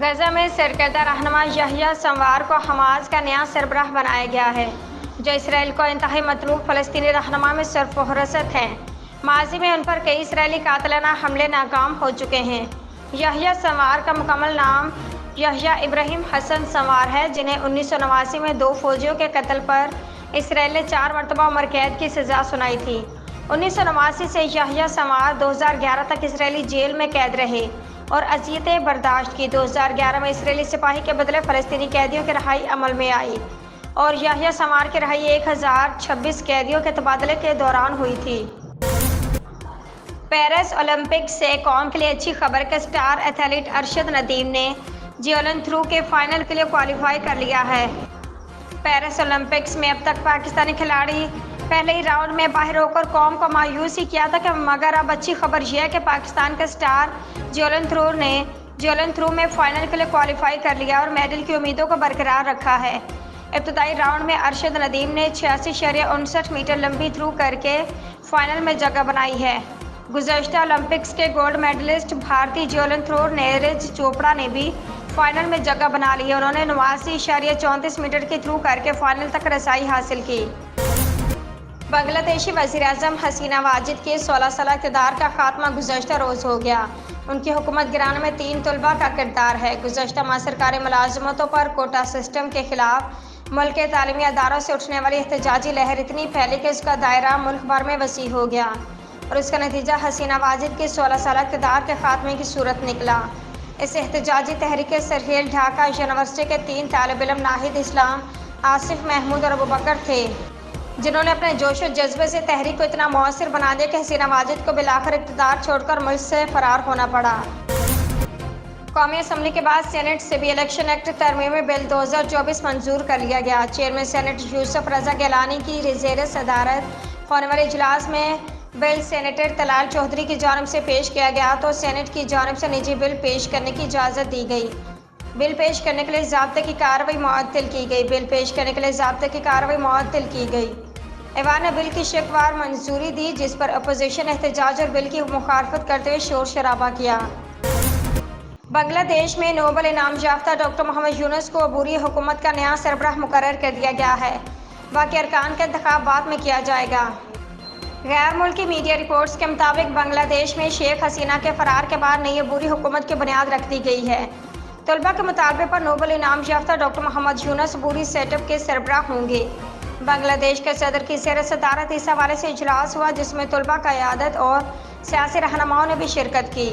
गजा में सरकर्दा रहनुमा यहया संवार को हमास का नया सरबराह बनाया गया है, जो इसराइल को इंतहाई मतलूब फ़लस्तीनी रहनुमा में सरफ़हरस्त हैं। माजी में उन पर कई इसराइली कातिलाना हमले नाकाम हो चुके हैं। यहया संवार का मुकम्मल नाम यहया इब्राहिम हसन संवार है, जिन्हें 1989 में 2 फौजियों के कत्ल पर इसराइल ने 4 मरतबा उम्र कैद की सज़ा सुनाई थी। 1989 से यहया संवार 2011 तक इसराइली जेल में कैद रहे और अज़ियतें बर्दाश्त की। 2011 में इसराइली सिपाही के बदले फ़लस्तीनी कैदियों की रहाई अमल में आई और यहया संवार की रहाई 1026 कैदियों के तबादले के दौरान हुई थी। पेरिस ओलंपिक्स से कौम के लिए अच्छी खबर के स्टार एथलीट अरशद नदीम ने जियोलन थ्रो के फाइनल के लिए क्वालिफाई कर लिया है। पेरिस ओलंपिक्स में अब तक पाकिस्तानी खिलाड़ी पहले ही राउंड में बाहर होकर कौम को मायूस ही किया था, मगर अब अच्छी खबर यह है कि पाकिस्तान के स्टार जियोलन थ्रो ने जियोलन थ्रो में फाइनल के लिए क्वालिफाई कर लिया और मेडल की उम्मीदों को बरकरार रखा है। इब्तदाई राउंड में अरशद नदीम ने 86.59 मीटर लंबी थ्रो करके फाइनल में जगह बनाई है। गुज़श्ता ओलंपिक्स के गोल्ड मेडलिस्ट भारतीय जियोलन थ्रो नीरज चोपड़ा ने भी फाइनल में जगह बना ली है। उन्होंने 89.34 मीटर की थ्रो करके फाइनल तक रसाई हासिल की। बांग्लादेशी वज़ीर-ए-आज़म हसीना वाजिद के 16 साल इक़्तिदार का खात्मा गुज़श्ता रोज़ हो गया। उनकी हुकूमत गिराने में 3 तलबा का किरदार है। गुज़श्ता माह सरकारी मुलाजमतों पर कोटा सिस्टम के खिलाफ मुल्क के तालीमी अदारों से उठने वाली एहतजाजी लहर इतनी फैली कि उसका दायरा मुल्क भर में वसी हो गया और उसका नतीजा हसीना वाजिद के 16 साल इक़्तिदार के खात्मे की सूरत निकला। इस एहतजाजी तहरीक सरहेल ढाका यूनिवर्सिटी के 3 तालिब इल्म नाहिद इस्लाम, आसिफ महमूद और अबू बकर थे, जिन्होंने अपने जोश और जज्बे से तहरीक को इतना मौसर बना दिया कि हसीना वाजिद को बिलाखिर इक़्तिदार छोड़कर मुल्क से फरार होना पड़ा। कौमी असम्बली के बाद सेनेट से भी इलेक्शन एक्ट तरमीमी बिल 2024 मंजूर कर लिया गया। चेयरमैन सेनेट यूसुफ रजा गिलानी की ज़ेर सदारत होने वाले इजलास में बिल सेनेटर तलाल चौधरी की जानिब से पेश किया गया तो सेनेट की जानिब से निजी बिल पेश करने की इजाज़त दी गई। बिल पेश करने के लिए ज़ाब्ते की कार्रवाई मुअत्तल की गई। बिल पेश करने के लिए ज़ाब्ते की कार्रवाई मुअत्तल की गई। ऐवान ने बिल की शिकवार मंजूरी दी, जिस पर अपोजिशन एहतजाज और बिल की मुखालफत करते हुए शोर शराबा किया। बांग्लादेश में नोबल इनाम याफ्ता डॉक्टर मोहम्मद यूनुस को अबूरी हुकूमत का नया सरबराह मुकर्रर कर दिया गया है। बाकी अरकान का इंतखाब बाद में किया जाएगा। गैर मुल्की मीडिया रिपोर्ट्स के मुताबिक बांग्लादेश में शेख हसीना के फरार के बाद नई अबूरी हुकूमत की बुनियाद रख दी गई है। तलबा के मुतालबे पर नोबल इनाम याफ्ता डॉक्टर मोहम्मद यूनुस अबूरी सेटअप के सरबराह होंगे। बांग्लादेश के सदर की ज़ेर सदारत इस हवाले से इजलास हुआ, जिसमें तलबा क़यादत और सियासी रहनुमाओं ने भी शिरकत की।